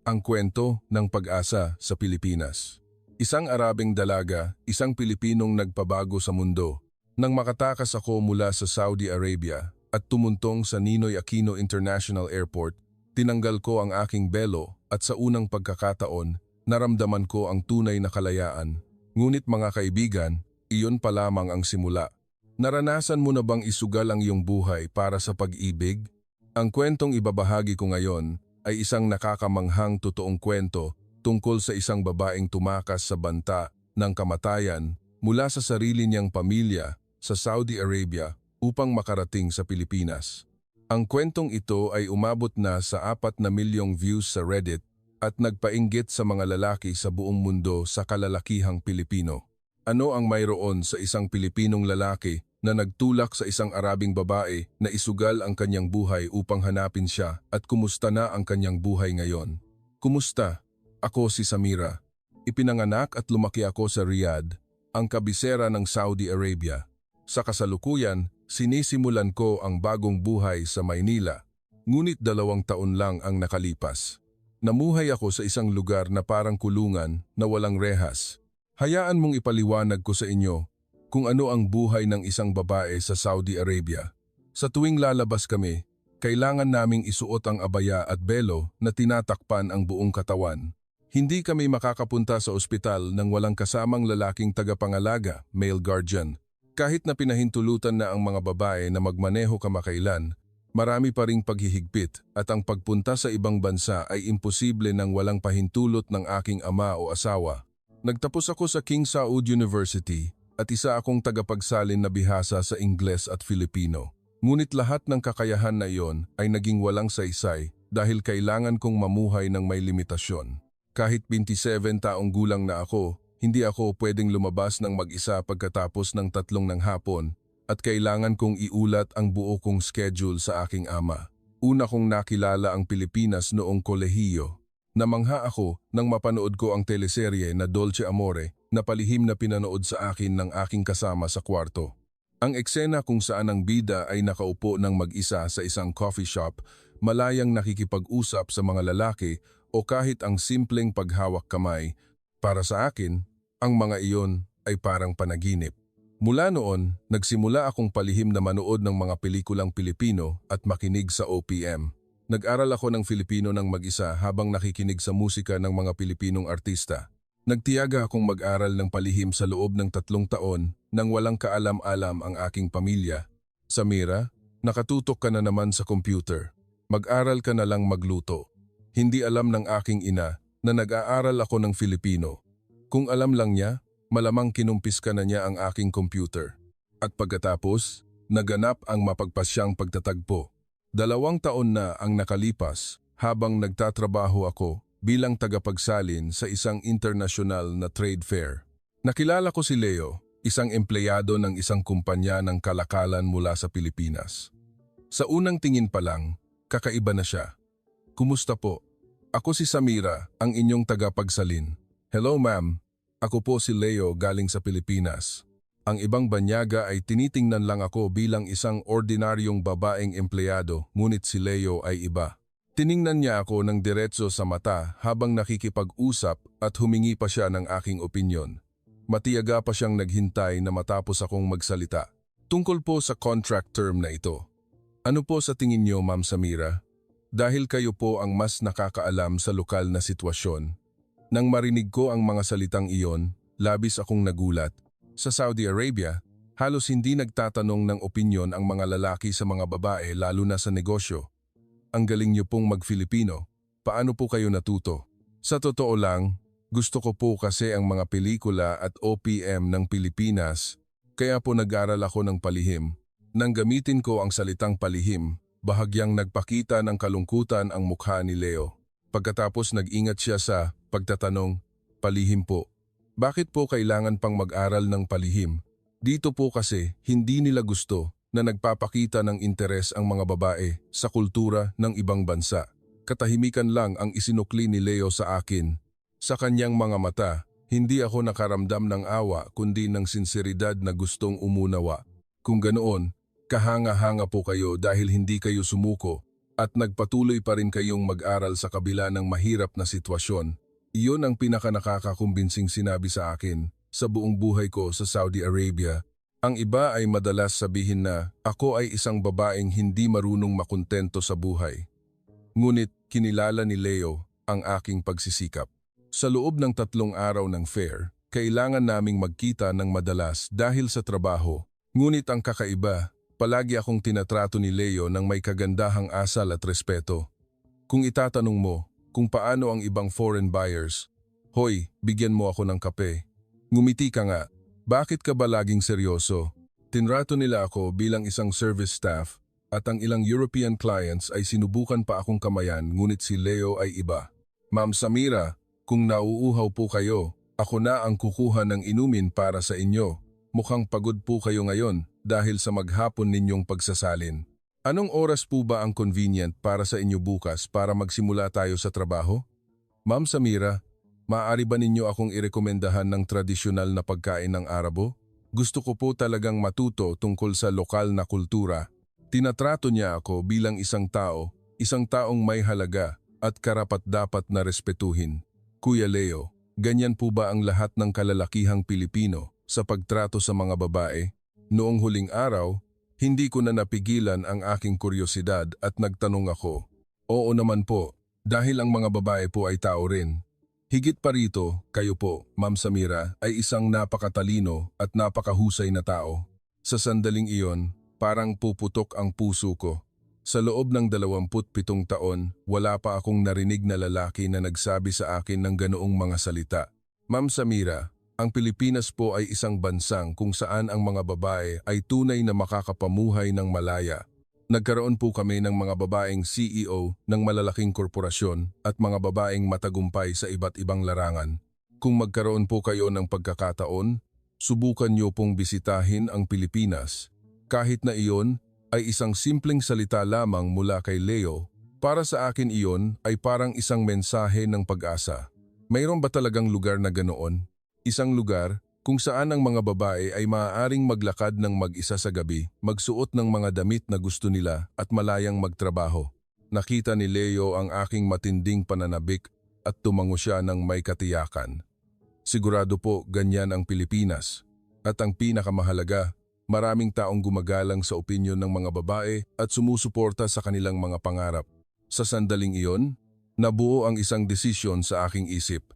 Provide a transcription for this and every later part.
Ang kwento ng pag-asa sa Pilipinas. Isang Arabeng dalaga, isang Pilipinong nagpabago sa mundo. Nang makatakas ako mula sa Saudi Arabia at tumuntong sa Ninoy Aquino International Airport, tinanggal ko ang aking belo at sa unang pagkakataon, naramdaman ko ang tunay na kalayaan. Ngunit mga kaibigan, iyon pa lamang ang simula. Naranasan mo na bang isugal ang iyong buhay para sa pag-ibig? Ang kwentong ibabahagi ko ngayon ay isang nakakamanghang totoong kwento tungkol sa isang babaeng tumakas sa banta ng kamatayan mula sa sarili niyang pamilya sa Saudi Arabia upang makarating sa Pilipinas. Ang kwentong ito ay umabot na sa 4 na milyong views sa Reddit at nagpainggit sa mga lalaki sa buong mundo sa kalalakihang Pilipino. Ano ang mayroon sa isang Pilipinong lalaki na nagtulak sa isang Arabing babae na isugal ang kanyang buhay upang hanapin siya at kumusta na ang kanyang buhay ngayon? Kumusta? Ako si Samira. Ipinanganak at lumaki ako sa Riyadh, ang kabisera ng Saudi Arabia. Sa kasalukuyan, sinisimulan ko ang bagong buhay sa Maynila. Ngunit 2 taon lang ang nakalipas. Namuhay ako sa isang lugar na parang kulungan na walang rehas. Hayaan mong ipaliwanag ko sa inyo kung ano ang buhay ng isang babae sa Saudi Arabia. Sa tuwing lalabas kami, kailangan naming isuot ang abaya at belo na tinatakpan ang buong katawan. Hindi kami makakapunta sa ospital nang walang kasamang lalaking tagapangalaga, male guardian. Kahit na pinahintulutan na ang mga babae na magmaneho kamakailan, marami pa ring paghihigpit at ang pagpunta sa ibang bansa ay imposible nang walang pahintulot ng aking ama o asawa. Nagtapos ako sa King Saud University at isa akong tagapagsalin na bihasa sa Ingles at Filipino. Ngunit lahat ng kakayahan na iyon ay naging walang saysay dahil kailangan kong mamuhay ng may limitasyon. Kahit 27 taong gulang na ako, hindi ako pwedeng lumabas ng mag-isa pagkatapos ng 3 ng hapon at kailangan kong iulat ang buo kong schedule sa aking ama. Una kong nakilala ang Pilipinas noong kolehiyo. Namangha ako nang mapanood ko ang teleserye na Dolce Amore na palihim na pinanood sa akin ng aking kasama sa kwarto. Ang eksena kung saan ang bida ay nakaupo ng mag-isa sa isang coffee shop, malayang nakikipag-usap sa mga lalaki o kahit ang simpleng paghawak kamay, para sa akin, ang mga iyon ay parang panaginip. Mula noon, nagsimula akong palihim na manood ng mga pelikulang Pilipino at makinig sa OPM. Nag-aral ako ng Filipino ng mag-isa habang nakikinig sa musika ng mga Pilipinong artista. Nagtiyaga akong mag-aral ng palihim sa loob ng 3 taon nang walang kaalam-alam ang aking pamilya. Samira, nakatutok ka na naman sa computer. Mag-aral ka na lang magluto. Hindi alam ng aking ina na nag-aaral ako ng Filipino. Kung alam lang niya, malamang kinumpis ka na niya ang aking computer. At pagkatapos, naganap ang mapagpasyang pagtatagpo. 2 taon na ang nakalipas habang nagtatrabaho ako bilang tagapagsalin sa isang internasyonal na trade fair. Nakilala ko si Leo, isang empleyado ng isang kumpanya ng kalakalan mula sa Pilipinas. Sa unang tingin pa lang, kakaiba na siya. Kumusta po? Ako si Samira, ang inyong tagapagsalin. Hello ma'am, ako po si Leo galing sa Pilipinas. Ang ibang banyaga ay tinitingnan lang ako bilang isang ordinaryong babaeng empleyado, ngunit si Leo ay iba. Tiningnan niya ako ng diretso sa mata habang nakikipag-usap at humingi pa siya ng aking opinyon. Matiyaga pa siyang naghintay na matapos akong magsalita. Tungkol po sa contract term na ito. Ano po sa tingin niyo, Ma'am Samira? Dahil kayo po ang mas nakakaalam sa lokal na sitwasyon. Nang marinig ko ang mga salitang iyon, labis akong nagulat. Sa Saudi Arabia, halos hindi nagtatanong ng opinyon ang mga lalaki sa mga babae lalo na sa negosyo. Ang galing niyo pong mag-Filipino. Paano po kayo natuto? Sa totoo lang, gusto ko po kasi ang mga pelikula at OPM ng Pilipinas, kaya po nag-aral ako ng palihim. Nang gamitin ko ang salitang palihim, bahagyang nagpakita ng kalungkutan ang mukha ni Leo. Pagkatapos nag-ingat siya sa pagtatanong, palihim po. Bakit po kailangan pang mag-aral ng palihim? Dito po kasi hindi nila gusto na nagpapakita ng interes ang mga babae sa kultura ng ibang bansa. Katahimikan lang ang isinukli ni Leo sa akin. Sa kanyang mga mata, hindi ako nakaramdam ng awa kundi ng sinseridad na gustong umunawa. Kung ganoon, kahanga-hanga po kayo dahil hindi kayo sumuko at nagpatuloy pa rin kayong mag-aral sa kabila ng mahirap na sitwasyon. Iyon ang pinakanakakakumbinsing sinabi sa akin sa buong buhay ko sa Saudi Arabia. Ang iba ay madalas sabihin na ako ay isang babaeng hindi marunong makontento sa buhay. Ngunit kinilala ni Leo ang aking pagsisikap. Sa loob ng 3 araw ng fair, kailangan naming magkita ng madalas dahil sa trabaho. Ngunit ang kakaiba, palagi akong tinatrato ni Leo ng may kagandahang asal at respeto. Kung itatanong mo kung paano ang ibang foreign buyers, "Hoy, bigyan mo ako ng kape." Ngumiti ka nga, bakit ka ba laging seryoso? Tinrato nila ako bilang isang service staff at ang ilang European clients ay sinubukan pa akong kamayan ngunit si Leo ay iba. "Ma'am Samira, kung nauuhaw po kayo, ako na ang kukuha ng inumin para sa inyo. Mukhang pagod po kayo ngayon dahil sa maghapon ninyong pagsasalin. Anong oras po ba ang convenient para sa inyo bukas para magsimula tayo sa trabaho?" "Ma'am Samira, maaari ba ninyo akong irekomendahan ng tradisyonal na pagkain ng Arabo? Gusto ko po talagang matuto tungkol sa lokal na kultura." Tinatrato niya ako bilang isang taong may halaga at karapat-dapat na respetuhin. "Kuya Leo, ganyan po ba ang lahat ng kalalakihang Pilipino sa pagtrato sa mga babae?" Noong huling araw, hindi ko na napigilan ang aking kuryosidad at nagtanong ako. "Oo naman po, dahil ang mga babae po ay tao rin. Higit pa rito, kayo po, Ma'am Samira, ay isang napakatalino at napakahusay na tao." Sa sandaling iyon, parang puputok ang puso ko. Sa loob ng 27 taon, wala pa akong narinig na lalaki na nagsabi sa akin ng ganoong mga salita. "Ma'am Samira, ang Pilipinas po ay isang bansang kung saan ang mga babae ay tunay na makakapamuhay ng malaya. Nagkaroon po kami ng mga babaeng CEO ng malalaking korporasyon at mga babaeng matagumpay sa iba't ibang larangan. Kung magkaroon po kayo ng pagkakataon, subukan niyo pong bisitahin ang Pilipinas." Kahit na iyon ay isang simpleng salita lamang mula kay Leo, para sa akin iyon ay parang isang mensahe ng pag-asa. Mayroon ba talagang lugar na ganoon? Isang lugar kung saan ang mga babae ay maaaring maglakad ng mag-isa sa gabi, magsuot ng mga damit na gusto nila at malayang magtrabaho. Nakita ni Leo ang aking matinding pananabik at tumango siya ng may katiyakan. "Sigurado po ganyan ang Pilipinas. At ang pinakamahalaga, maraming taong gumagalang sa opinyon ng mga babae at sumusuporta sa kanilang mga pangarap." Sa sandaling iyon, nabuo ang isang desisyon sa aking isip.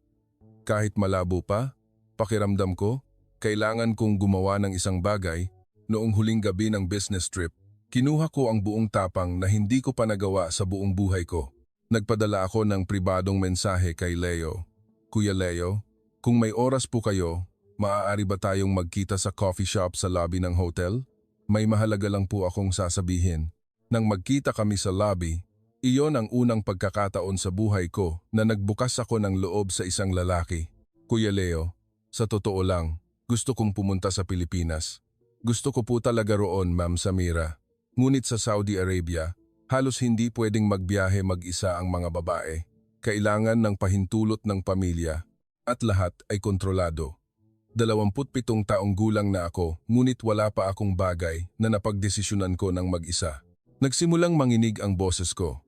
Kahit malabo pa, pakiramdam ko, kailangan kong gumawa ng isang bagay. Noong huling gabi ng business trip, kinuha ko ang buong tapang na hindi ko pa nagawa sa buong buhay ko. Nagpadala ako ng pribadong mensahe kay Leo. "Kuya Leo, kung may oras po kayo, maaari ba tayong magkita sa coffee shop sa lobby ng hotel? May mahalaga lang po akong sasabihin." Nang magkita kami sa lobby, iyon ang unang pagkakataon sa buhay ko na nagbukas ako ng loob sa isang lalaki. "Kuya Leo, sa totoo lang, gusto kong pumunta sa Pilipinas. Gusto ko po talaga roon, Ma'am Samira. Ngunit sa Saudi Arabia, halos hindi pwedeng magbiyahe mag-isa ang mga babae. Kailangan ng pahintulot ng pamilya at lahat ay kontrolado. 27 taong gulang na ako, ngunit wala pa akong bagay na napagdesisyonan ko ng mag-isa. Nagsimulang manginig ang boses ko.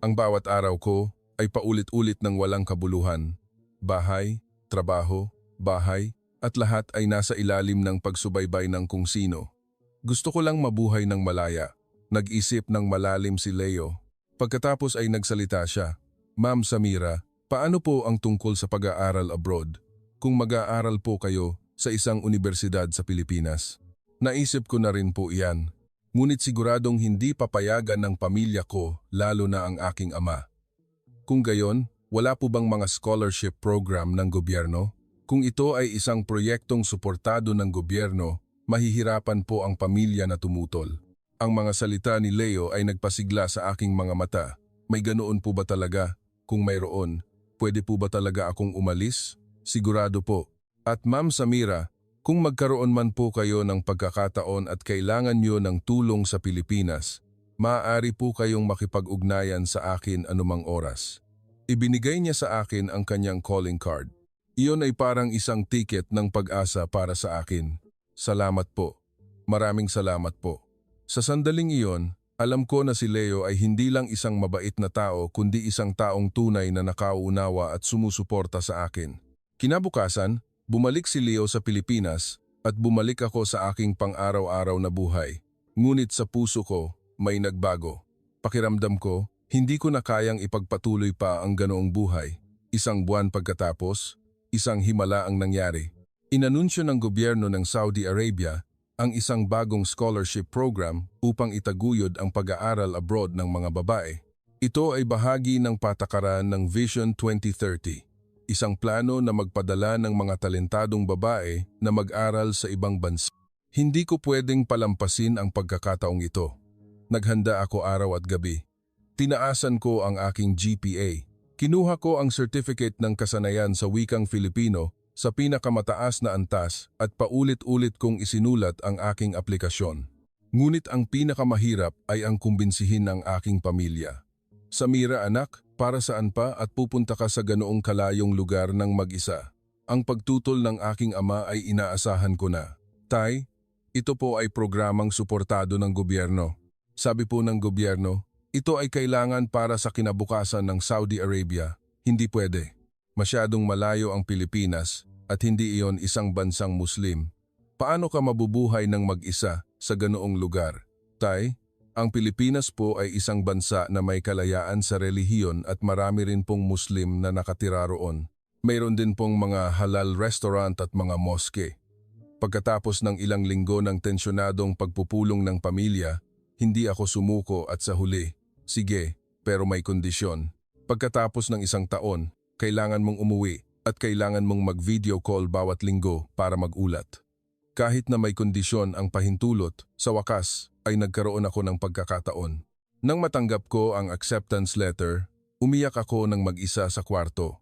Ang bawat araw ko ay paulit-ulit ng walang kabuluhan. Bahay, trabaho, bahay, at lahat ay nasa ilalim ng pagsubaybay ng kung sino. Gusto ko lang mabuhay ng malaya. Nag-isip ng malalim si Leo. Pagkatapos ay nagsalita siya. "Ma'am Samira, paano po ang tungkol sa pag-aaral abroad? Kung mag-aaral po kayo sa isang unibersidad sa Pilipinas?" Naisip ko na rin po iyan. Ngunit siguradong hindi papayagan ng pamilya ko, lalo na ang aking ama. Kung gayon, wala po bang mga scholarship program ng gobyerno? Kung ito ay isang proyektong suportado ng gobyerno, mahihirapan po ang pamilya na tumutol. Ang mga salita ni Leo ay nagpasigla sa aking mga mata. May ganoon po ba talaga? Kung mayroon, pwede po ba talaga akong umalis? Sigurado po. At Ma'am Samira, kung magkaroon man po kayo ng pagkakataon at kailangan niyo ng tulong sa Pilipinas, maaari po kayong makipag-ugnayan sa akin anumang oras. Ibinigay niya sa akin ang kanyang calling card. Iyon ay parang isang ticket ng pag-asa para sa akin. Salamat po. Maraming salamat po. Sa sandaling iyon, Alam ko na si Leo ay hindi lang isang mabait na tao kundi isang taong tunay na nakauunawa at sumusuporta sa akin. Kinabukasan, bumalik si Leo sa Pilipinas at bumalik ako sa aking pang-araw-araw na buhay. Ngunit sa puso ko, may nagbago. Pakiramdam ko, hindi ko na kayang ipagpatuloy pa ang ganoong buhay. Isang buwan pagkatapos, isang himala ang nangyari. Inanunsyo ng gobyerno ng Saudi Arabia ang isang bagong scholarship program upang itaguyod ang pag-aaral abroad ng mga babae. Ito ay bahagi ng patakaran ng Vision 2030, isang plano na magpadala ng mga talentadong babae na mag-aral sa ibang bansa. Hindi ko pwedeng palampasin ang pagkakataong ito. Naghanda ako araw at gabi. Tinaasan ko ang aking GPA. Kinuha ko ang certificate ng kasanayan sa wikang Filipino sa pinakamataas na antas at paulit-ulit kong isinulat ang aking aplikasyon. Ngunit ang pinakamahirap ay ang kumbinsihin ng aking pamilya. Samira anak, para saan pa at pupunta ka sa ganoong kalayong lugar ng mag-isa? Ang pagtutol ng aking ama ay inaasahan ko na. Tay, ito po ay programang suportado ng gobyerno. Sabi po ng gobyerno, ito ay kailangan para sa kinabukasan ng Saudi Arabia. Hindi pwede. Masyadong malayo ang Pilipinas at hindi iyon isang bansang Muslim. Paano ka mabubuhay ng mag-isa sa ganoong lugar? Tay, ang Pilipinas po ay isang bansa na may kalayaan sa relihiyon at marami rin pong Muslim na nakatira roon. Mayroon din pong mga halal restaurant at mga moske. Pagkatapos ng ilang linggo ng tensyonadong pagpupulong ng pamilya, hindi ako sumuko at sa huli, sige, pero may kondisyon. Pagkatapos ng isang taon, kailangan mong umuwi at kailangan mong mag-video call bawat linggo para mag-ulat. Kahit na may kondisyon ang pahintulot, sa wakas ay nagkaroon ako ng pagkakataon. Nang matanggap ko ang acceptance letter, umiyak ako ng mag-isa sa kwarto.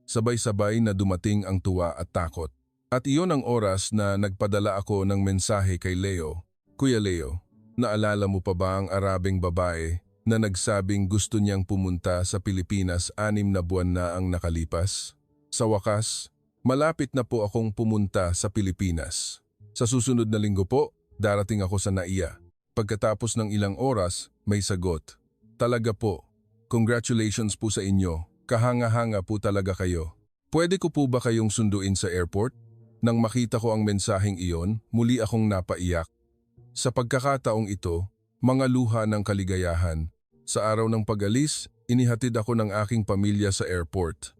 Sabay-sabay na dumating ang tuwa at takot. At iyon ang oras na nagpadala ako ng mensahe kay Leo. Kuya Leo, naalala mo pa ba ang Arabeng babae na nagsabing gusto niyang pumunta sa Pilipinas 6 na buwan na ang nakalipas? Sa wakas, malapit na po akong pumunta sa Pilipinas. Sa susunod na linggo po, darating ako sa NAIA. Pagkatapos ng ilang oras, may sagot. Talaga po. Congratulations po sa inyo. Kahanga-hanga po talaga kayo. Pwede ko po ba kayong sunduin sa airport? Nang makita ko ang mensaheng iyon, muli akong napaiyak. Sa pagkakataong ito, mga luha ng kaligayahan. Sa araw ng pag-alis, inihatid ako ng aking pamilya sa airport.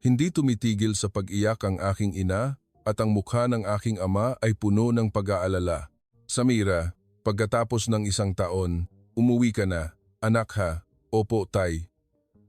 Hindi tumitigil sa pag-iyak ang aking ina at ang mukha ng aking ama ay puno ng pag-aalala. Samira, pagkatapos ng isang taon, umuwi ka na. Anak ha, opo tay.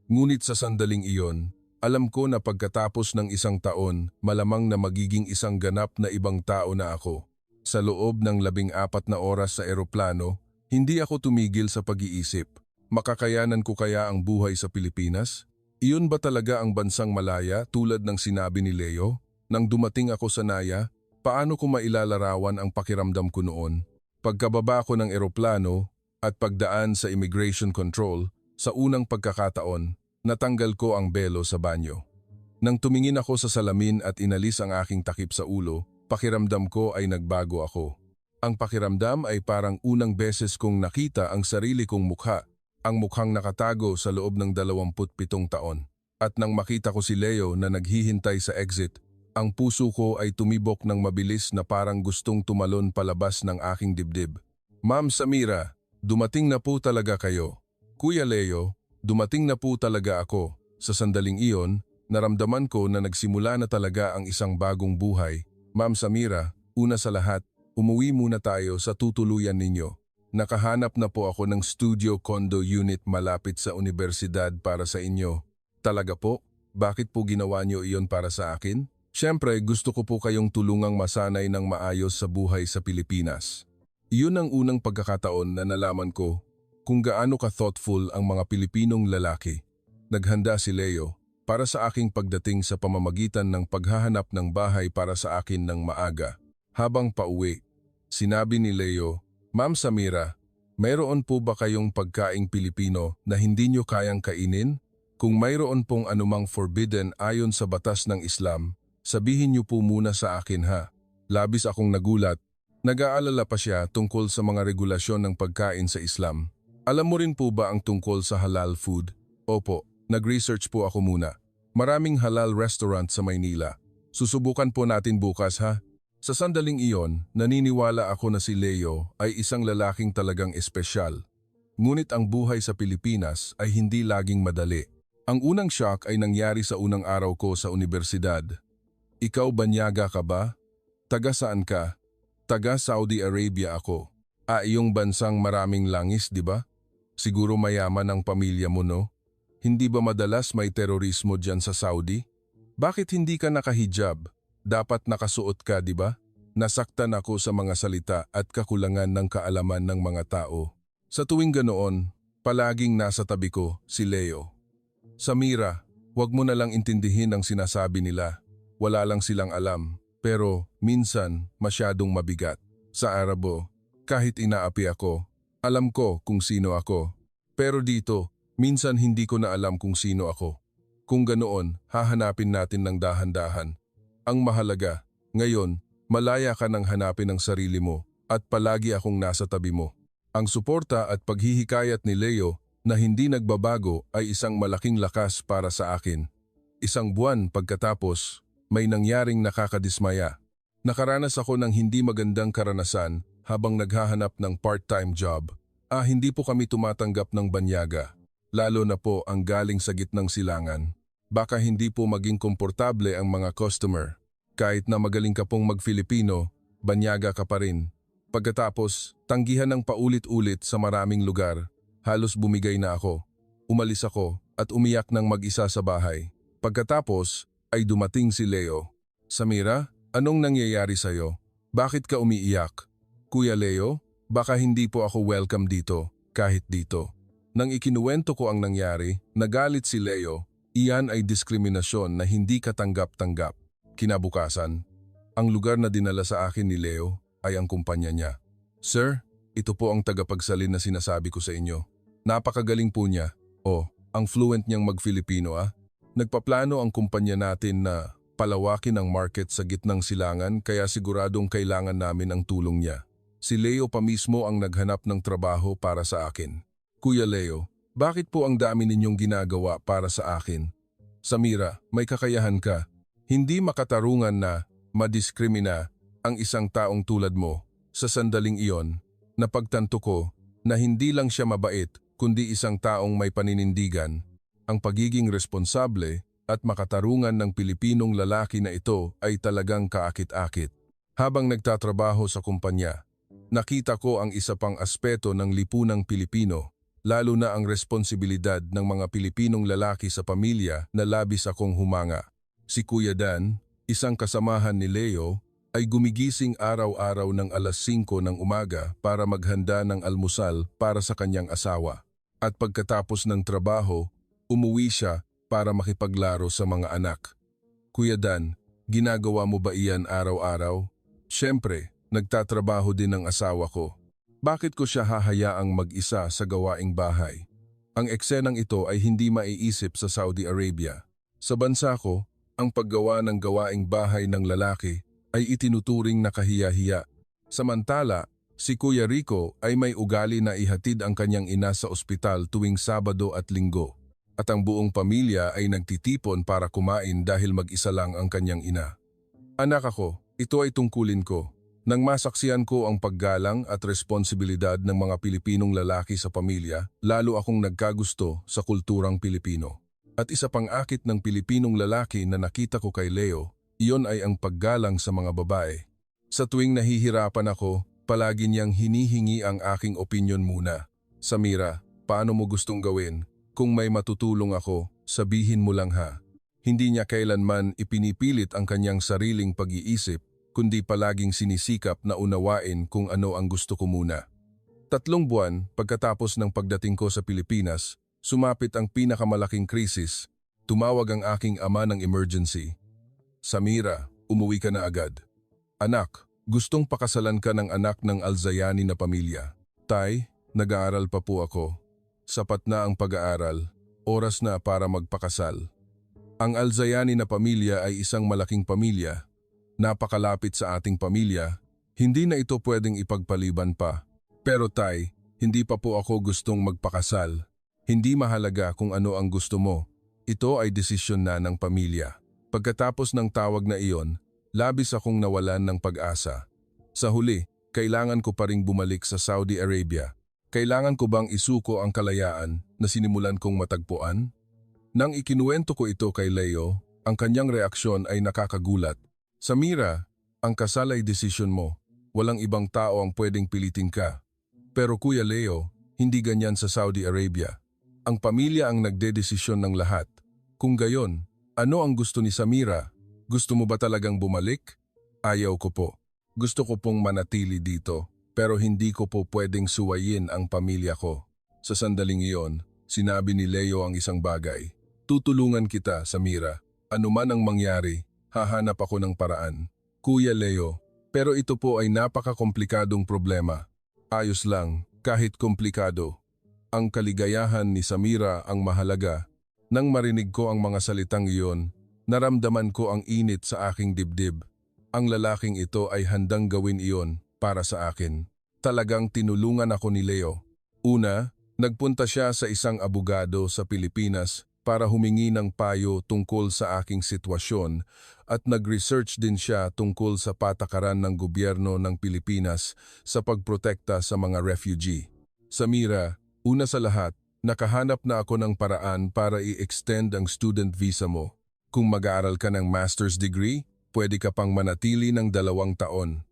Ngunit sa sandaling iyon, alam ko na pagkatapos ng isang taon, malamang na magiging isang ganap na ibang tao na ako. Sa loob ng 14 na oras sa eroplano, hindi ako tumigil sa pag-iisip. Makakayanan ko kaya ang buhay sa Pilipinas? Iyon ba talaga ang bansang malaya tulad ng sinabi ni Leo? Nang dumating ako sa NAIA, paano ko mailalarawan ang pakiramdam ko noon? Pagkababa ko ng eroplano at pagdaan sa immigration control, sa unang pagkakataon, natanggal ko ang belo sa banyo. Nang tumingin ako sa salamin at inalis ang aking takip sa ulo, pakiramdam ko ay nagbago ako. Ang pakiramdam ay parang unang beses kong nakita ang sarili kong mukha, ang mukhang nakatago sa loob ng 27 taon. At nang makita ko si Leo na naghihintay sa exit, ang puso ko ay tumibok ng mabilis na parang gustong tumalon palabas ng aking dibdib. Ma'am Samira, dumating na po talaga kayo. Kuya Leo, dumating na po talaga ako. Sa sandaling iyon, naramdaman ko na nagsimula na talaga ang isang bagong buhay. Ma'am Samira, una sa lahat, umuwi muna tayo sa tutuluyan ninyo. Nakahanap na po ako ng studio condo unit malapit sa universidad para sa inyo. Talaga po? Bakit po ginawa niyo iyon para sa akin? Siyempre, gusto ko po kayong tulungang masanay ng maayos sa buhay sa Pilipinas. Iyon ang unang pagkakataon na nalaman ko kung gaano ka-thoughtful ang mga Pilipinong lalaki. Naghanda si Leo para sa aking pagdating sa pamamagitan ng paghahanap ng bahay para sa akin ng maaga. Habang pauwi, sinabi ni Leo, Ma'am Samira, mayroon po ba kayong pagkaing Pilipino na hindi nyo kayang kainin? Kung mayroon pong anumang forbidden ayon sa batas ng Islam, sabihin nyo po muna sa akin ha. Labis akong nagulat. Nag-aalala pa siya tungkol sa mga regulasyon ng pagkain sa Islam. Alam mo rin po ba ang tungkol sa halal food? Opo, nag-research po ako muna. Maraming halal restaurant sa Maynila. Susubukan po natin bukas ha. Sa sandaling iyon, naniniwala ako na si Leo ay isang lalaking talagang espesyal. Ngunit ang buhay sa Pilipinas ay hindi laging madali. Ang unang shock ay nangyari sa unang araw ko sa universidad. Ikaw banyaga ka ba? Taga saan ka? Taga Saudi Arabia ako. Iyong bansang maraming langis, di ba? Siguro mayaman ang pamilya mo, no? Hindi ba madalas may terorismo dyan sa Saudi? Bakit hindi ka nakahijab? Dapat nakasuot ka, di ba? Nasaktan ako sa mga salita at kakulangan ng kaalaman ng mga tao. Sa tuwing ganoon, palaging nasa tabi ko si Leo. Samira, wag mo na lang intindihin ang sinasabi nila. Wala lang silang alam, pero minsan masyadong mabigat. Sa Arabo, kahit inaapi ako, alam ko kung sino ako. Pero dito, minsan hindi ko na alam kung sino ako. Kung ganoon, hahanapin natin ng dahan-dahan. Ang mahalaga, ngayon, malaya ka nang hanapin ang sarili mo at palagi akong nasa tabi mo. Ang suporta at paghihikayat ni Leo na hindi nagbabago ay isang malaking lakas para sa akin. Isang buwan pagkatapos, may nangyaring nakakadismaya. Nakaranas ako ng hindi magandang karanasan habang naghahanap ng part-time job. Hindi po kami tumatanggap ng banyaga, lalo na po ang galing sa gitnang silangan. Baka hindi po maging komportable ang mga customer. Kahit na magaling ka pong mag-Filipino, banyaga ka pa rin. Pagkatapos, tanggihan ng paulit-ulit sa maraming lugar, halos bumigay na ako. Umalis ako at umiyak ng mag-isa sa bahay. Pagkatapos, ay dumating si Leo. Samira, anong nangyayari sa'yo? Bakit ka umiiyak? Kuya Leo, baka hindi po ako welcome dito, kahit dito. Nang ikinuwento ko ang nangyari, nagalit si Leo. Iyan ay diskriminasyon na hindi katanggap-tanggap. Kinabukasan, ang lugar na dinala sa akin ni Leo ay ang kumpanya niya. Sir, ito po ang tagapagsalin na sinasabi ko sa inyo. Napakagaling po niya. Ang fluent niyang mag-Filipino Nagpaplano ang kumpanya natin na palawakin ang market sa gitnang silangan kaya siguradong kailangan namin ang tulong niya. Si Leo pa mismo ang naghanap ng trabaho para sa akin. Kuya Leo, bakit po ang dami ninyong ginagawa para sa akin? Samira, may kakayahan ka. Hindi makatarungan na madiskrimina ang isang taong tulad mo. Sa sandaling iyon, napagtanto ko na hindi lang siya mabait kundi isang taong may paninindigan. Ang pagiging responsable at makatarungan ng Pilipinong lalaki na ito ay talagang kaakit-akit. Habang nagtatrabaho sa kumpanya, nakita ko ang isa pang aspeto ng lipunang Pilipino, lalo na ang responsibilidad ng mga Pilipinong lalaki sa pamilya na labis akong humanga. Si Kuya Dan, isang kasamahan ni Leo, ay gumigising araw-araw ng alas 5 ng umaga para maghanda ng almusal para sa kanyang asawa. At pagkatapos ng trabaho, umuwi siya para makipaglaro sa mga anak. Kuya Dan, ginagawa mo ba iyan araw-araw? Siyempre, nagtatrabaho din ang asawa ko. Bakit ko siya hahayaang mag-isa sa gawaing bahay? Ang eksenang ito ay hindi maiisip sa Saudi Arabia. Sa bansa ko, ang paggawa ng gawaing bahay ng lalaki ay itinuturing na kahiya-hiya. Samantala, si Kuya Rico ay may ugali na ihatid ang kanyang ina sa ospital tuwing Sabado at Linggo. At ang buong pamilya ay nagtitipon para kumain dahil mag-isa lang ang kanyang ina. Anak ako, ito ay tungkulin ko. Nang masaksiyan ko ang paggalang at responsibilidad ng mga Pilipinong lalaki sa pamilya, lalo akong nagkagusto sa kulturang Pilipino. At isa pang akit ng Pilipinong lalaki na nakita ko kay Leo, iyon ay ang paggalang sa mga babae. Sa tuwing nahihirapan ako, palagi niyang hinihingi ang aking opinyon muna. Samira, paano mo gustong gawin? Kung may matutulong ako, sabihin mo lang ha. Hindi niya kailanman ipinipilit ang kanyang sariling pag-iisip, kundi palaging sinisikap na unawain kung ano ang gusto ko muna. 3 buwan pagkatapos ng pagdating ko sa Pilipinas, sumapit ang pinakamalaking krisis. Tumawag ang aking ama ng emergency. Samira, umuwi ka na agad. Anak, gustong pakasalan ka ng anak ng Alzayani na pamilya. Tay, nag-aaral pa po ako. Sapat na ang pag-aaral, oras na para magpakasal. Ang Alzayani na pamilya ay isang malaking pamilya. Napakalapit sa ating pamilya, hindi na ito pwedeng ipagpaliban pa. Pero tay, Hindi pa po ako gustong magpakasal. Hindi mahalaga kung ano ang gusto mo. Ito ay desisyon na ng pamilya. Pagkatapos ng tawag na iyon, labis akong nawalan ng pag-asa. Sa huli, kailangan ko pa ring bumalik sa Saudi Arabia. Kailangan ko bang isuko ang kalayaan na sinimulan kong matagpuan? Nang ikinuwento ko ito kay Leo, ang kanyang reaksyon ay nakakagulat. Samira, ang kasal ay desisyon mo. Walang ibang tao ang pwedeng pilitin ka. Pero Kuya Leo, hindi ganyan sa Saudi Arabia. Ang pamilya ang nagdedesisyon ng lahat. Kung gayon, ano ang gusto ni Samira? Gusto mo ba talagang bumalik? Ayaw ko po. Gusto ko pong manatili dito, pero hindi ko po pwedeng suwayin ang pamilya ko. Sa sandaling iyon, sinabi ni Leo ang isang bagay. Tutulungan kita, Samira. Ano man ang mangyari, hahanap ako ng paraan. Kuya Leo, pero ito po ay napaka-komplikadong problema. Ayos lang, kahit komplikado. Ang kaligayahan ni Samira ang mahalaga. Nang marinig ko ang mga salitang iyon, naramdaman ko ang init sa aking dibdib. Ang lalaking ito ay handang gawin iyon para sa akin. Talagang tinulungan ako ni Leo. Una, nagpunta siya sa isang abogado sa Pilipinas para humingi ng payo tungkol sa aking sitwasyon at nag-research din siya tungkol sa patakaran ng gobyerno ng Pilipinas sa pagprotekta sa mga refugee. Samira, una sa lahat, nakahanap na ako ng paraan para i-extend ang student visa mo. Kung mag-aaral ka ng master's degree, pwede ka pang manatili ng 2 taon.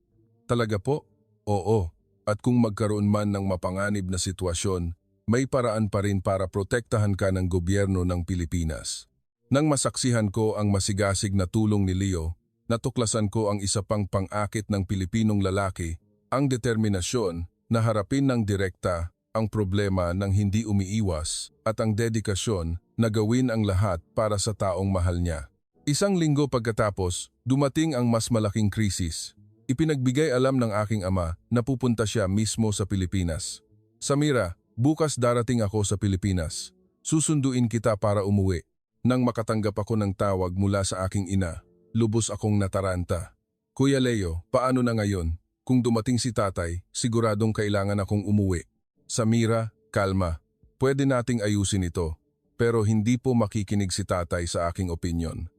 Talaga po? Oo. At kung magkaroon man ng mapanganib na sitwasyon, may paraan pa rin para protektahan ka ng gobyerno ng Pilipinas. Nang masaksihan ko ang masigasig na tulong ni Leo, natuklasan ko ang isa pang pang-akit ng Pilipinong lalaki, ang determinasyon na harapin ng direkta ang problema ng hindi umiiwas at ang dedikasyon na gawin ang lahat para sa taong mahal niya. Isang linggo pagkatapos, dumating ang mas malaking krisis. Ipinagbigay alam ng aking ama na pupunta siya mismo sa Pilipinas. Samira, bukas darating ako sa Pilipinas. Susunduin kita para umuwi. Nang makatanggap ako ng tawag mula sa aking ina, lubos akong nataranta. Kuya Leo, paano na ngayon? Kung dumating si tatay, siguradong kailangan akong umuwi. Samira, kalma. Pwede nating ayusin ito. Pero hindi po makikinig si tatay sa aking opinyon.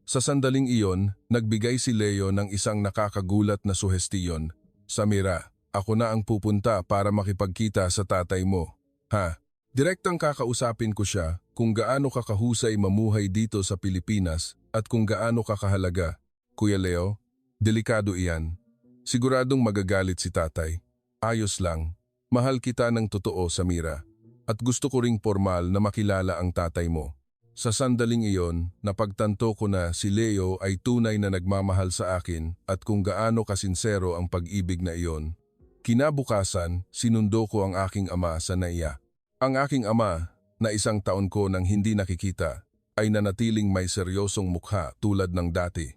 Sa sandaling iyon, nagbigay si Leo ng isang nakakagulat na suhestiyon. Samira, ako na ang pupunta para makipagkita sa tatay mo. Ha? Direktang kakausapin ko siya kung gaano kakahusay mamuhay dito sa Pilipinas at kung gaano kakahalaga. Kuya Leo, delikado iyan. Siguradong magagalit si tatay. Ayos lang. Mahal kita ng totoo, Samira. At gusto ko ring formal na makilala ang tatay mo. Sa sandaling iyon, napagtanto ko na si Leo ay tunay na nagmamahal sa akin at kung gaano kasinsero ang pag-ibig na iyon. Kinabukasan, sinundo ko ang aking ama sa NAIA. Ang aking ama, na 1 taon ko nang hindi nakikita, ay nanatiling may seryosong mukha tulad ng dati.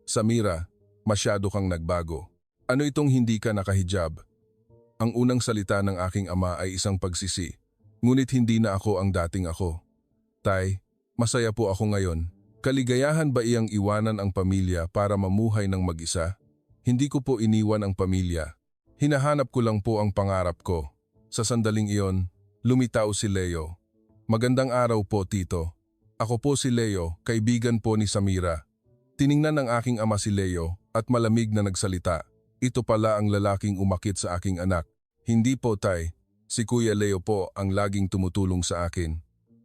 Samira, masyado kang nagbago. Ano itong hindi ka nakahijab? Ang unang salita ng aking ama ay isang pagsisi. Ngunit hindi na ako ang dating ako. Tay, masaya po ako ngayon. Kaligayahan ba iyang iwanan ang pamilya para mamuhay ng mag-isa? Hindi ko po iniwan ang pamilya. Hinahanap ko lang po ang pangarap ko. Sa sandaling iyon, lumitaw si Leo. Magandang araw po, Tito. Ako po si Leo, kaibigan po ni Samira. Tiningnan ng aking ama si Leo at malamig na nagsalita. Ito pala ang lalaking umakit sa aking anak. Hindi po, Tay. Si Kuya Leo po ang laging tumutulong sa akin.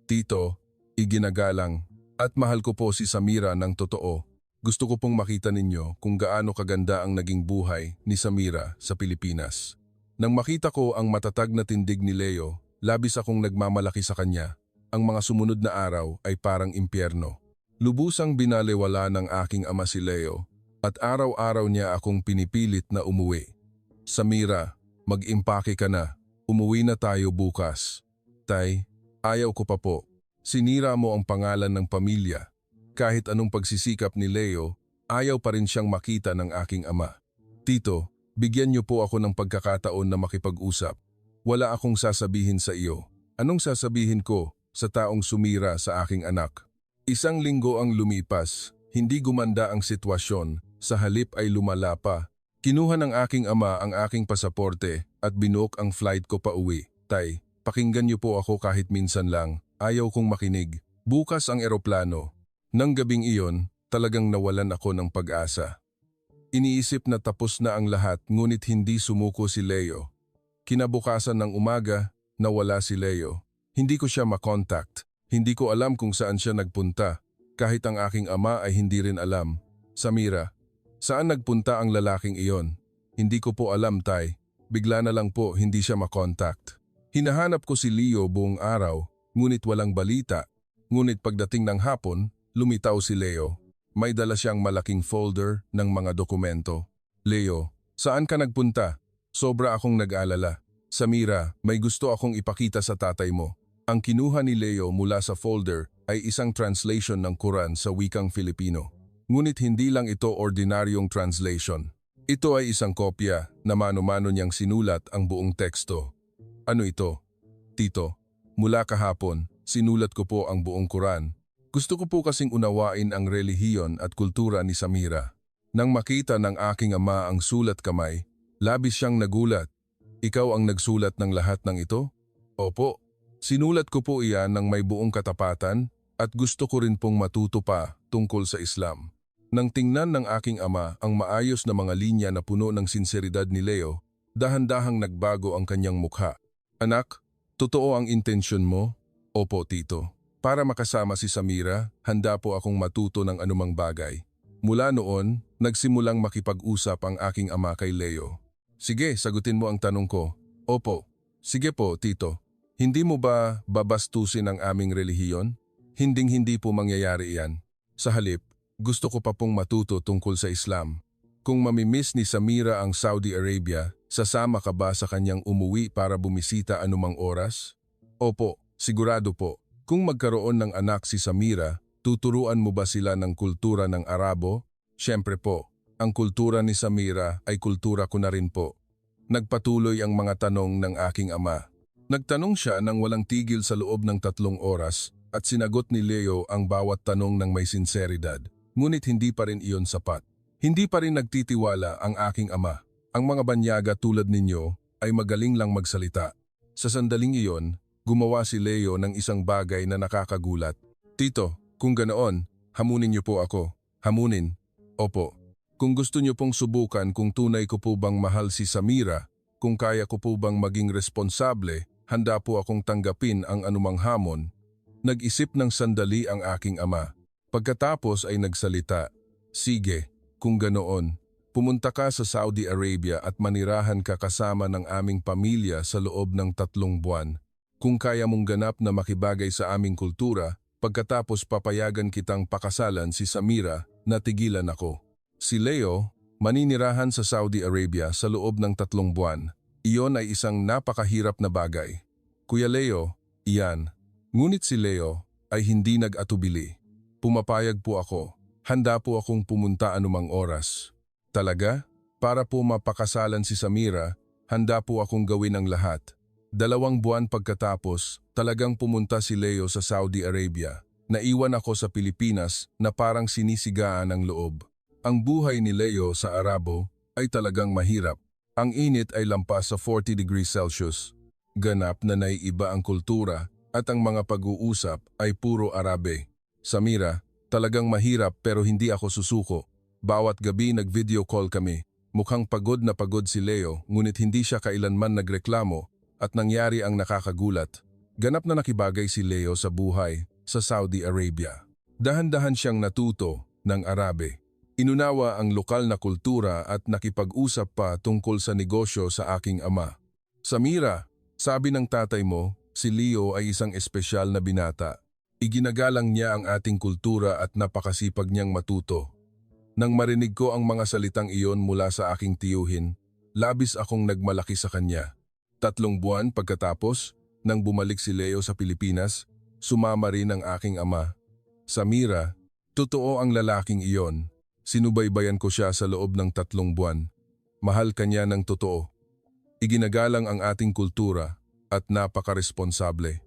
Tito, iginagalang at mahal ko po si Samira ng totoo. Gusto ko pong makita ninyo kung gaano kaganda ang naging buhay ni Samira sa Pilipinas. Nang makita ko ang matatag na tindig ni Leo, labis akong nagmamalaki sa kanya. Ang mga sumunod na araw ay parang impyerno. Lubusang binalewala ng aking ama si Leo at araw-araw niya akong pinipilit na umuwi. Samira, mag-impake ka na. Umuwi na tayo bukas. Tay, ayaw ko pa po. Sinira mo ang pangalan ng pamilya. Kahit anong pagsisikap ni Leo, ayaw pa rin siyang makita ng aking ama. Tito, bigyan niyo po ako ng pagkakataon na makipag-usap. Wala akong sasabihin sa iyo. Anong sasabihin ko sa taong sumira sa aking anak? 1 linggo ang lumipas, hindi gumanda ang sitwasyon, sa halip ay lumala pa. Kinuha ng aking ama ang aking pasaporte at binuok ang flight ko pa uwi. Tay, pakinggan niyo po ako kahit minsan lang. Ayaw kong makinig. Bukas ang eroplano. Nang gabing iyon, talagang nawalan ako ng pag-asa. Iniisip na tapos na ang lahat ngunit hindi sumuko si Leo. Kinabukasan ng umaga, nawala si Leo. Hindi ko siya makontact. Hindi ko alam kung saan siya nagpunta. Kahit ang aking ama ay hindi rin alam. Samira, saan nagpunta ang lalaking iyon? Hindi ko po alam, Tay. Bigla na lang po hindi siya makontact. Hinahanap ko si Leo buong araw, ngunit walang balita. Ngunit pagdating ng hapon, lumitaw si Leo. May dala siyang malaking folder ng mga dokumento. Leo, saan ka nagpunta? Sobra akong nag-alala. Samira, may gusto akong ipakita sa tatay mo. Ang kinuha ni Leo mula sa folder ay isang translation ng Quran sa wikang Filipino. Ngunit hindi lang ito ordinaryong translation. Ito ay isang kopya na mano-mano niyang sinulat ang buong teksto. Ano ito? Tito, mula kahapon, sinulat ko po ang buong Quran. Gusto ko po kasing unawain ang relihiyon at kultura ni Samira. Nang makita ng aking ama ang sulat kamay, labis siyang nagulat. Ikaw ang nagsulat ng lahat ng ito? Opo. Sinulat ko po iyan ng may buong katapatan at gusto ko rin pong matuto pa tungkol sa Islam. Nang tingnan ng aking ama ang maayos na mga linya na puno ng sinseridad ni Leo, dahan-dahang nagbago ang kanyang mukha. Anak, totoo ang intensyon mo? Opo, tito. Para makasama si Samira, handa po akong matuto ng anumang bagay. Mula noon, nagsimulang makipag-usap ang aking ama kay Leo. Sige, sagutin mo ang tanong ko. Opo. Sige po, tito. Hindi mo ba babastusin ang aming relihiyon? Hinding-hindi po mangyayari iyan. Sa halip, gusto ko pa pong matuto tungkol sa Islam. Kung mamimiss ni Samira ang Saudi Arabia, sasama ka ba sa kanyang umuwi para bumisita anumang oras? Opo, sigurado po. Kung magkaroon ng anak si Samira, tuturuan mo ba sila ng kultura ng Arabo? Siyempre po, ang kultura ni Samira ay kultura ko na rin po. Nagpatuloy ang mga tanong ng aking ama. Nagtanong siya nang walang tigil sa loob ng 3 oras at sinagot ni Leo ang bawat tanong ng may sinseridad. Ngunit hindi pa rin iyon sapat. Hindi pa rin nagtitiwala ang aking ama. Ang mga banyaga tulad ninyo ay magaling lang magsalita. Sa sandaling iyon, gumawa si Leo ng isang bagay na nakakagulat. Tito, kung ganoon, hamunin niyo po ako. Hamunin? Opo. Kung gusto niyo pong subukan kung tunay ko po bang mahal si Samira, kung kaya ko po bang maging responsable, handa po akong tanggapin ang anumang hamon. Nag-isip ng sandali ang aking ama. Pagkatapos ay nagsalita, sige, kung ganoon, pumunta ka sa Saudi Arabia at manirahan ka kasama ng aming pamilya sa loob ng 3 buwan. Kung kaya mong ganap na makibagay sa aming kultura, pagkatapos papayagan kitang pakasalan si Samira, natigilan ako. Si Leo, maninirahan sa Saudi Arabia sa loob ng 3 buwan. Iyon ay isang napakahirap na bagay. Kuya Leo, iyan. Ngunit si Leo ay hindi nag-atubili. Pumapayag po ako. Handa po akong pumunta anumang oras. Talaga? Para po mapakasalan si Samira, handa po akong gawin ang lahat. 2 buwan pagkatapos, talagang pumunta si Leo sa Saudi Arabia. Naiwan ako sa Pilipinas na parang sinisigaan ang loob. Ang buhay ni Leo sa Arabo ay talagang mahirap. Ang init ay lampas sa 40 degrees Celsius. Ganap na naiiba ang kultura at ang mga pag-uusap ay puro Arabe. Samira, talagang mahirap pero hindi ako susuko. Bawat gabi nag-video call kami. Mukhang pagod na pagod si Leo ngunit hindi siya kailanman nagreklamo at nangyari ang nakakagulat. Ganap na nakibagay si Leo sa buhay sa Saudi Arabia. Dahan-dahan siyang natuto ng Arabe. Inunawa ang lokal na kultura at nakipag-usap pa tungkol sa negosyo sa aking ama. Samira, sabi ng tatay mo, si Leo ay isang espesyal na binata. Iginagalang niya ang ating kultura at napakasipag niyang matuto. Nang marinig ko ang mga salitang iyon mula sa aking tiyuhin, labis akong nagmalaki sa kanya. 3 buwan pagkatapos, nang bumalik si Leo sa Pilipinas, sumama rin ang aking ama. Samira, totoo ang lalaking iyon. Sinubaybayan ko siya sa loob ng 3 buwan. Mahal kanya ng totoo. Iginagalang ang ating kultura at napakaresponsable.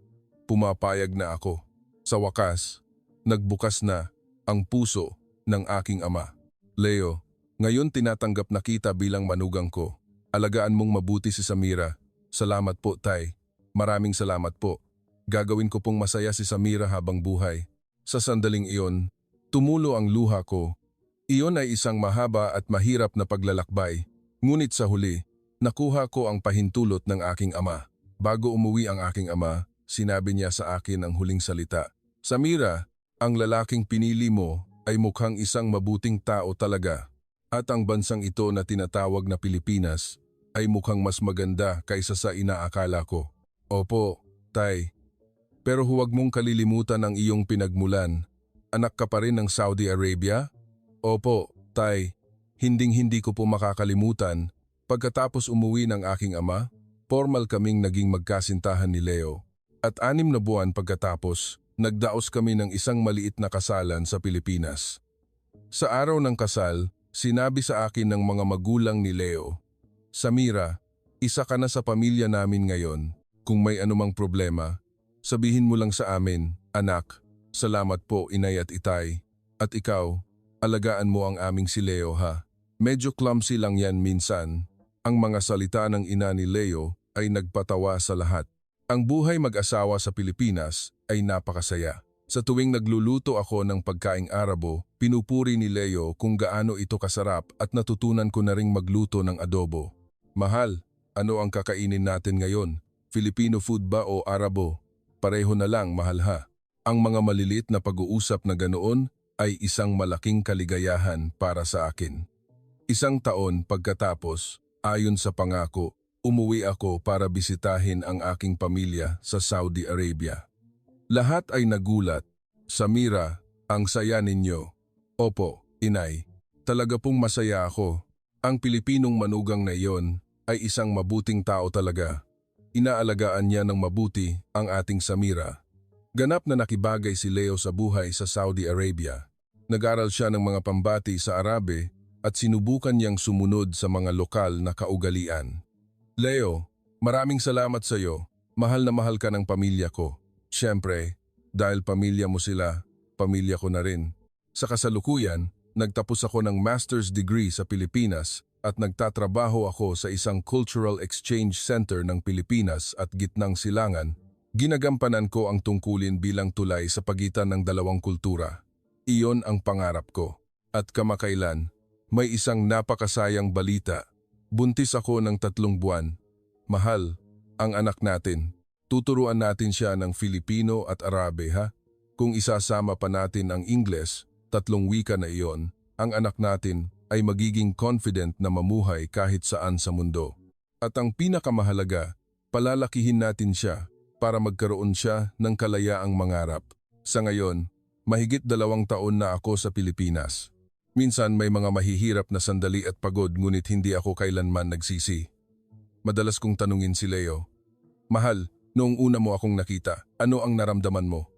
Pumapayag na ako. Sa wakas, nagbukas na ang puso ng aking ama. Leo, Ngayon tinatanggap na kita bilang manugang ko. Alagaan mong mabuti si Samira. Salamat po, Tay. Maraming salamat po. Gagawin ko pong masaya si Samira habang buhay. Sa sandaling iyon, tumulo ang luha ko. Iyon ay isang mahaba at mahirap na paglalakbay. Ngunit sa huli, nakuha ko ang pahintulot ng aking ama. Bago umuwi ang aking ama, sinabi niya sa akin ang huling salita. Samira, ang lalaking pinili mo ay mukhang isang mabuting tao talaga. At ang bansang ito na tinatawag na Pilipinas ay mukhang mas maganda kaysa sa inaakala ko. Opo, Tay. Pero huwag mong kalilimutan ang iyong pinagmulan. Anak ka pa rin ng Saudi Arabia? Opo, Tay. Hinding-hindi ko po makakalimutan. Pagkatapos umuwi ng aking ama, formal kaming naging magkasintahan ni Leo. At 6 na buwan pagkatapos, nagdaos kami ng isang maliit na kasalan sa Pilipinas. Sa araw ng kasal, sinabi sa akin ng mga magulang ni Leo, Samira, isa ka na sa pamilya namin ngayon. Kung may anumang problema, sabihin mo lang sa amin, anak. Salamat po, inay at itay. At ikaw, alagaan mo ang aming si Leo ha. Medyo clumsy lang yan minsan. Ang mga salita ng ina ni Leo ay nagpatawa sa lahat. Ang buhay mag-asawa sa Pilipinas ay napakasaya. Sa tuwing nagluluto ako ng pagkaing Arabo, pinupuri ni Leo kung gaano ito kasarap at natutunan ko na ring magluto ng adobo. Mahal, ano ang kakainin natin ngayon? Filipino food ba o Arabo? Pareho na lang, mahal ha. Ang mga maliliit na pag-uusap na ganoon ay isang malaking kaligayahan para sa akin. 1 taon pagkatapos, ayon sa pangako, umuwi ako para bisitahin ang aking pamilya sa Saudi Arabia. Lahat ay nagulat. Samira, ang saya ninyo. Opo, inay. Talaga pong masaya ako. Ang Pilipinong manugang na iyon ay isang mabuting tao talaga. Inaalagaan niya ng mabuti ang ating Samira. Ganap na nakibagay si Leo sa buhay sa Saudi Arabia. Nag-aral siya ng mga pambati sa Arabe at sinubukan niyang sumunod sa mga lokal na kaugalian. Leo, maraming salamat sa iyo. Mahal na mahal ka ng pamilya ko. Siyempre, dahil pamilya mo sila, pamilya ko na rin. Sa kasalukuyan, nagtapos ako ng master's degree sa Pilipinas at nagtatrabaho ako sa isang cultural exchange center ng Pilipinas at Gitnang Silangan. Ginagampanan ko ang tungkulin bilang tulay sa pagitan ng dalawang kultura. Iyon ang pangarap ko. At kamakailan, may isang napakasayang balita. Buntis ako ng 3 buwan. Mahal, ang anak natin. Tuturuan natin siya ng Filipino at Arabe ha. Kung isasama pa natin ang Ingles, 3 wika na iyon, ang anak natin ay magiging confident na mamuhay kahit saan sa mundo. At ang pinakamahalaga, palalakihin natin siya para magkaroon siya ng kalayaang mangarap. Sa ngayon, mahigit 2 taon na ako sa Pilipinas. Minsan may mga mahihirap na sandali at pagod ngunit hindi ako kailanman nagsisi. Madalas kong tanungin si Leo, Mahal, noong una mo akong nakita, ano ang naramdaman mo?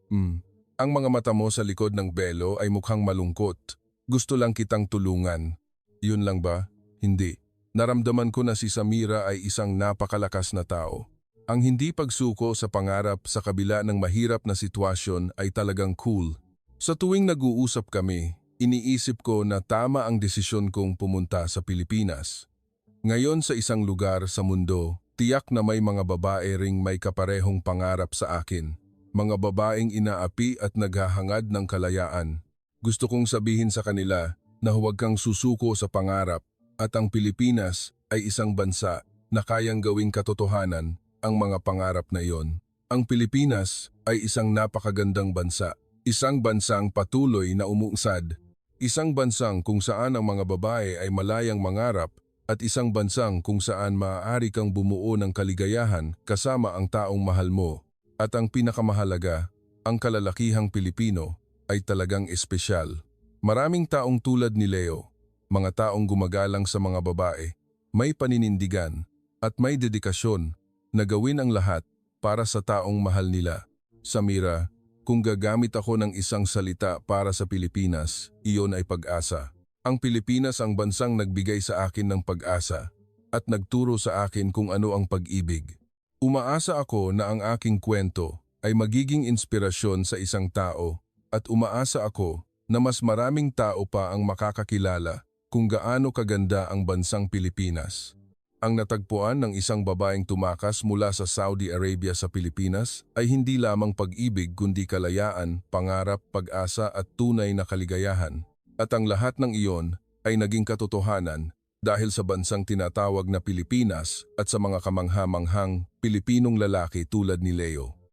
Ang mga mata mo sa likod ng belo ay mukhang malungkot. Gusto lang kitang tulungan. Yun lang ba? Hindi. Naramdaman ko na si Samira ay isang napakalakas na tao. Ang hindi pagsuko sa pangarap sa kabila ng mahirap na sitwasyon ay talagang cool. Sa tuwing nag-uusap kami, iniisip ko na tama ang desisyon kong pumunta sa Pilipinas. Ngayon sa isang lugar sa mundo, tiyak na may mga babae ring may kaparehong pangarap sa akin. Mga babaeng inaapi at naghahangad ng kalayaan. Gusto kong sabihin sa kanila na huwag kang susuko sa pangarap at ang Pilipinas ay isang bansa na kayang gawing katotohanan ang mga pangarap na iyon. Ang Pilipinas ay isang napakagandang bansa. Isang bansang patuloy na umuusad. Isang bansang kung saan ang mga babae ay malayang mangarap at isang bansang kung saan maaari kang bumuo ng kaligayahan kasama ang taong mahal mo. At ang pinakamahalaga, ang kalalakihang Pilipino ay talagang espesyal. Maraming taong tulad ni Leo, mga taong gumagalang sa mga babae, may paninindigan at may dedikasyon na gawin ang lahat para sa taong mahal nila. Samira, kung gagamit ako ng isang salita para sa Pilipinas, iyon ay pag-asa. Ang Pilipinas ang bansang nagbigay sa akin ng pag-asa at nagturo sa akin kung ano ang pag-ibig. Umaasa ako na ang aking kwento ay magiging inspirasyon sa isang tao at umaasa ako na mas maraming tao pa ang makakakilala kung gaano kaganda ang bansang Pilipinas. Ang natagpuan ng isang babaeng tumakas mula sa Saudi Arabia sa Pilipinas ay hindi lamang pag-ibig kundi kalayaan, pangarap, pag-asa at tunay na kaligayahan. At ang lahat ng iyon ay naging katotohanan dahil sa bansang tinatawag na Pilipinas at sa mga kamangha-manghang Pilipinong lalaki tulad ni Leo.